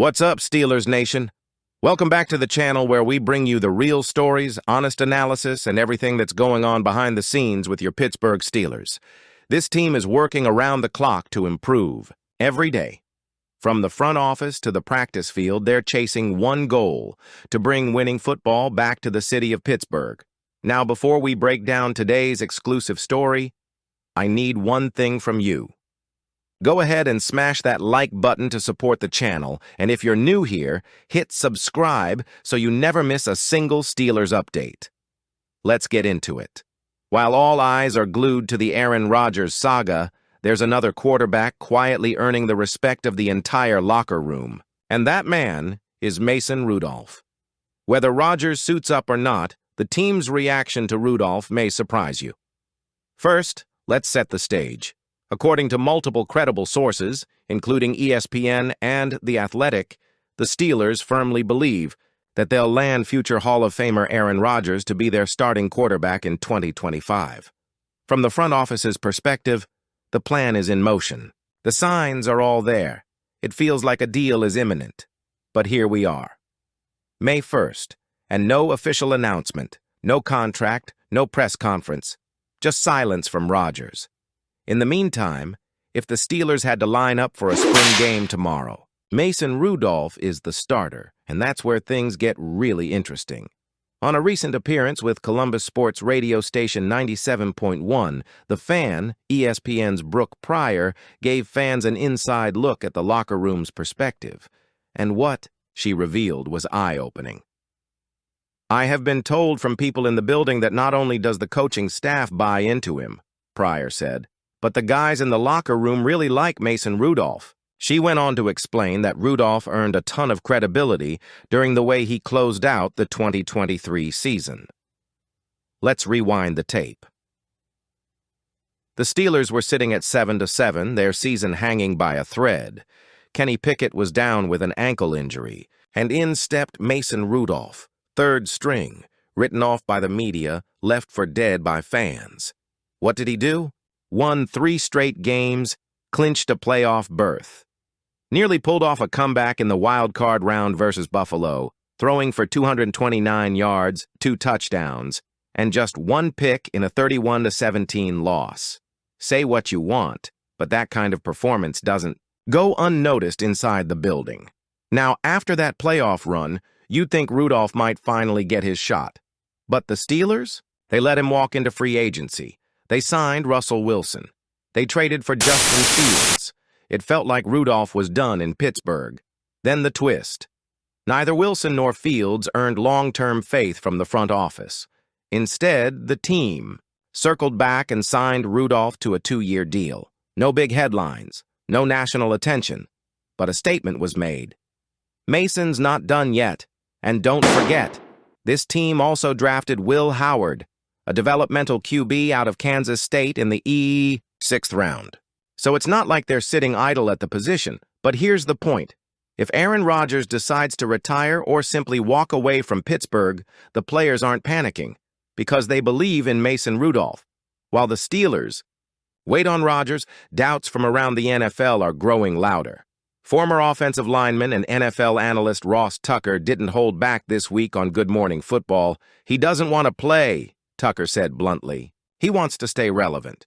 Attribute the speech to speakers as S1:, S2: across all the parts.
S1: What's up, Steelers Nation? Welcome back to the channel where we bring you the real stories, honest analysis, and everything that's going on behind the scenes with your Pittsburgh Steelers. This team is working around the clock to improve, every day. From the front office to the practice field, they're chasing one goal, to bring winning football back to the city of Pittsburgh. Now, before we break down today's exclusive story, I need one thing from you. Go ahead and smash that like button to support the channel, and if you're new here, hit subscribe so you never miss a single Steelers update. Let's get into it. While all eyes are glued to the Aaron Rodgers saga, there's another quarterback quietly earning the respect of the entire locker room, and that man is Mason Rudolph. Whether Rodgers suits up or not, the team's reaction to Rudolph may surprise you. First, let's set the stage. According to multiple credible sources, including ESPN and The Athletic, the Steelers firmly believe that they'll land future Hall of Famer Aaron Rodgers to be their starting quarterback in 2025. From the front office's perspective, the plan is in motion. The signs are all there. It feels like a deal is imminent. But here we are. May 1st, and no official announcement, no contract, no press conference, just silence from Rodgers. In the meantime, if the Steelers had to line up for a spring game tomorrow, Mason Rudolph is the starter, and that's where things get really interesting. On a recent appearance with Columbus sports radio station 97.1, The Fan, ESPN's Brooke Pryor, gave fans an inside look at the locker room's perspective, and what she revealed was eye-opening. "I have been told from people in the building that not only does the coaching staff buy into him," Pryor said, "but the guys in the locker room really like Mason Rudolph." She went on to explain that Rudolph earned a ton of credibility during the way he closed out the 2023 season. Let's rewind the tape. The Steelers were sitting at 7-7, their season hanging by a thread. Kenny Pickett was down with an ankle injury, and in stepped Mason Rudolph, third string, written off by the media, left for dead by fans. What did he do? Won 3 straight games, clinched a playoff berth. Nearly pulled off a comeback in the wild card round versus Buffalo, throwing for 229 yards, 2 touchdowns, and just 1 pick in a 31-17 loss. Say what you want, but that kind of performance doesn't go unnoticed inside the building. Now, after that playoff run, you'd think Rudolph might finally get his shot. But the Steelers? They let him walk into free agency. They signed Russell Wilson. They traded for Justin Fields. It felt like Rudolph was done in Pittsburgh. Then the twist. Neither Wilson nor Fields earned long-term faith from the front office. Instead, the team circled back and signed Rudolph to a 2-year deal. No big headlines, no national attention, but a statement was made. Mason's not done yet, and don't forget, this team also drafted Will Howard, a developmental QB out of Kansas State in the 6th round. So it's not like they're sitting idle at the position, but here's the point. If Aaron Rodgers decides to retire or simply walk away from Pittsburgh, the players aren't panicking, because they believe in Mason Rudolph. While the Steelers wait on Rodgers, doubts from around the NFL are growing louder. Former offensive lineman and NFL analyst Ross Tucker didn't hold back this week on Good Morning Football. He doesn't want to play, Tucker said bluntly. He wants to stay relevant.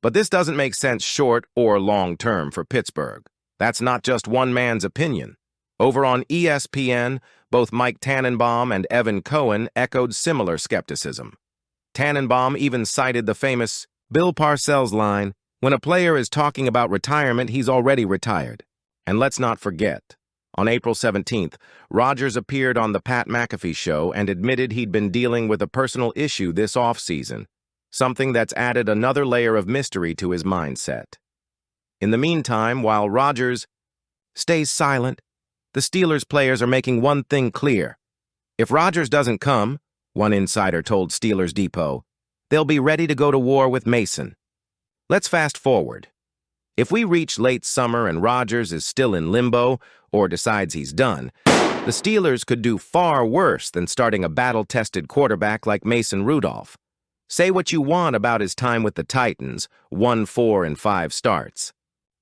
S1: But this doesn't make sense short or long term for Pittsburgh. That's not just one man's opinion. Over on ESPN, both Mike Tannenbaum and Evan Cohen echoed similar skepticism. Tannenbaum even cited the famous Bill Parcells line, "When a player is talking about retirement, he's already retired." And let's not forget, on April 17th, Rodgers appeared on the Pat McAfee show and admitted he'd been dealing with a personal issue this offseason, something that's added another layer of mystery to his mindset. In the meantime, while Rodgers stays silent, the Steelers players are making one thing clear. If Rodgers doesn't come, one insider told Steelers Depot, they'll be ready to go to war with Mason. Let's fast forward. If we reach late summer and Rodgers is still in limbo or decides he's done, the Steelers could do far worse than starting a battle-tested quarterback like Mason Rudolph. Say what you want about his time with the Titans, 1-4 and 5 starts.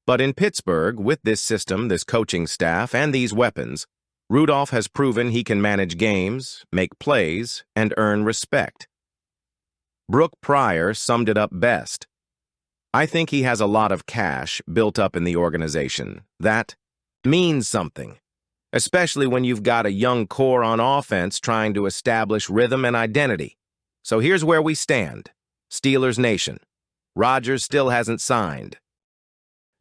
S1: But in Pittsburgh, with this system, this coaching staff, and these weapons, Rudolph has proven he can manage games, make plays, and earn respect. Brooke Pryor summed it up best. "I think he has a lot of cash built up in the organization. That means something, especially when you've got a young core on offense trying to establish rhythm and identity. So here's where we stand. Steelers Nation. Rodgers still hasn't signed.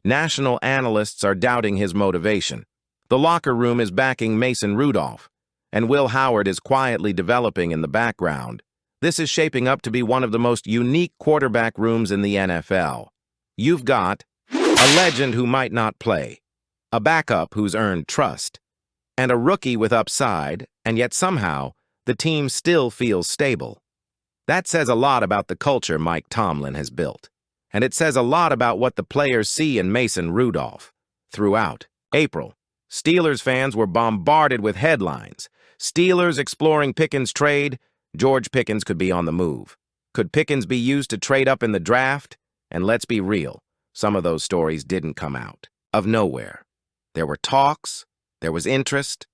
S1: National analysts are doubting his motivation. The locker room is backing Mason Rudolph, and Will Howard is quietly developing in the background. This is shaping up to be one of the most unique quarterback rooms in the NFL. You've got a legend who might not play, a backup who's earned trust, and a rookie with upside, and yet somehow the team still feels stable. That says a lot about the culture Mike Tomlin has built, and it says a lot about what the players see in Mason Rudolph. Throughout April, Steelers fans were bombarded with headlines. Steelers exploring Pickens trade. George Pickens could be on the move. Could Pickens be used to trade up in the draft? And let's be real, some of those stories didn't come out of nowhere. There were talks, there was interest,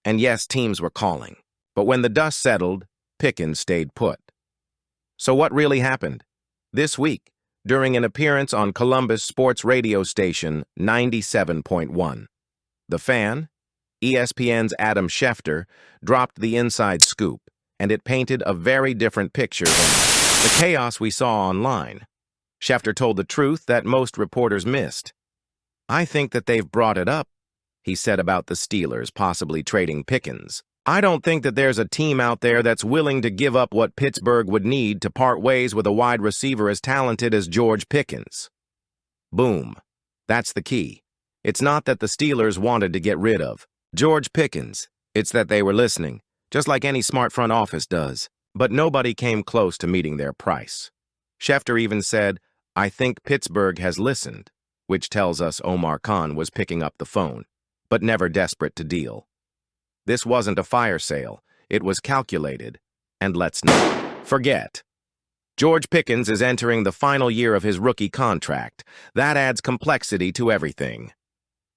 S1: and yes, teams were calling. But when the dust settled, Pickens stayed put. So what really happened? This week, during an appearance on Columbus sports radio station 97.1, The Fan, ESPN's Adam Schefter, dropped the inside scoop, and it painted a very different picture than the chaos we saw online. Schefter told the truth that most reporters missed. "I think that they've brought it up," he said about the Steelers possibly trading Pickens. "I don't think that there's a team out there that's willing to give up what Pittsburgh would need to part ways with a wide receiver as talented as George Pickens." Boom. That's the key. It's not that the Steelers wanted to get rid of George Pickens. It's that they were listening, just like any smart front office does. But nobody came close to meeting their price. Schefter even said, "I think Pittsburgh has listened," which tells us Omar Khan was picking up the phone, but never desperate to deal. This wasn't a fire sale. It was calculated. And let's not forget, George Pickens is entering the final year of his rookie contract. That adds complexity to everything.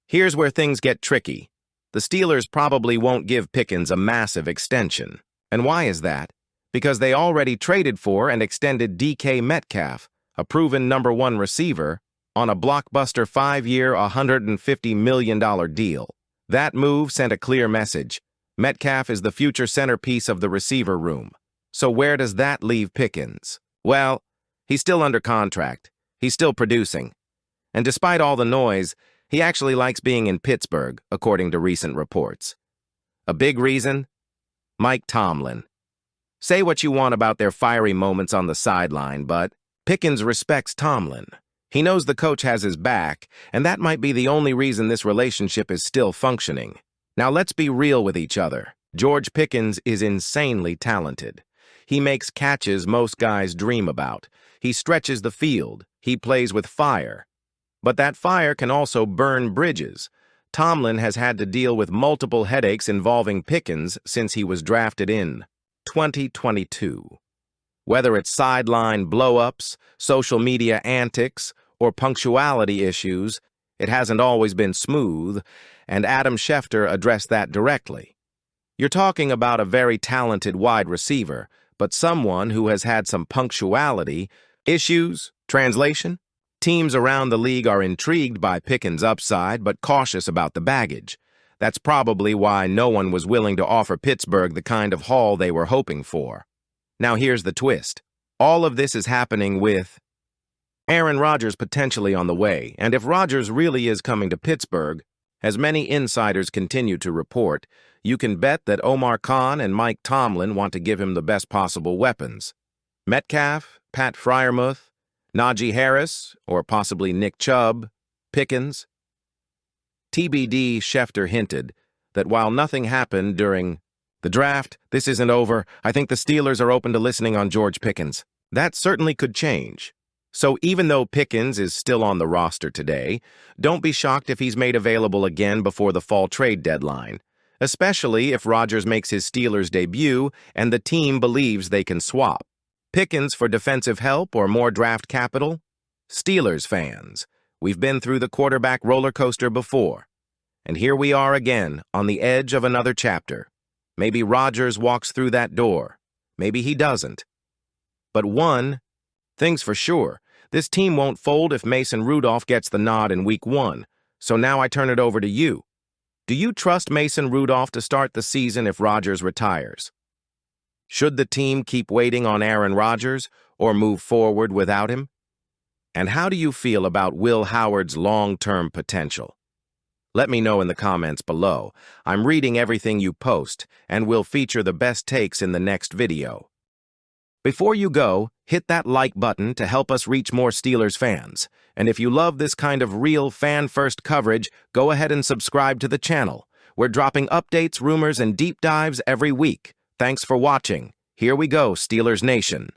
S1: Here's where things get tricky. The Steelers probably won't give Pickens a massive extension. And why is that? Because they already traded for and extended DK Metcalf, a proven #1 receiver, on a blockbuster 5-year, $150 million deal. That move sent a clear message. Metcalf is the future centerpiece of the receiver room. So where does that leave Pickens? Well, he's still under contract. He's still producing. And despite all the noise, he actually likes being in Pittsburgh, according to recent reports. A big reason? Mike Tomlin. Say what you want about their fiery moments on the sideline, but Pickens respects Tomlin. He knows the coach has his back, and that might be the only reason this relationship is still functioning. Now let's be real with each other. George Pickens is insanely talented. He makes catches most guys dream about. He stretches the field. He plays with fire. But that fire can also burn bridges. Tomlin has had to deal with multiple headaches involving Pickens since he was drafted in 2022. Whether it's sideline blow-ups, social media antics, or punctuality issues, it hasn't always been smooth, and Adam Schefter addressed that directly. You're talking about a very talented wide receiver, but someone who has had some punctuality issues. Translation? Teams around the league are intrigued by Pickens' upside, but cautious about the baggage. That's probably why no one was willing to offer Pittsburgh the kind of haul they were hoping for. Now here's the twist. All of this is happening with Aaron Rodgers potentially on the way, and if Rodgers really is coming to Pittsburgh, as many insiders continue to report, you can bet that Omar Khan and Mike Tomlin want to give him the best possible weapons. Metcalf, Pat Freiermuth, Najee Harris, or possibly Nick Chubb, Pickens. TBD, Schefter hinted that while nothing happened during the draft, this isn't over. I think the Steelers are open to listening on George Pickens. That certainly could change. So even though Pickens is still on the roster today, don't be shocked if he's made available again before the fall trade deadline, especially if Rodgers makes his Steelers debut and the team believes they can swap. Pickens for defensive help or more draft capital? Steelers fans, We've been through the quarterback roller coaster before. And here we are again, on the edge of another chapter. Maybe Rodgers walks through that door. Maybe he doesn't. But one thing's for sure. This team won't fold if Mason Rudolph gets the nod in Week 1. So now I turn it over to you. Do you trust Mason Rudolph to start the season if Rodgers retires? Should the team keep waiting on Aaron Rodgers or move forward without him? And how do you feel about Will Howard's long-term potential? Let me know in the comments below. I'm reading everything you post and will feature the best takes in the next video. Before you go, hit that like button to help us reach more Steelers fans. And if you love this kind of real fan-first coverage, go ahead and subscribe to the channel. We're dropping updates, rumors, and deep dives every week. Thanks for watching. Here we go, Steelers Nation.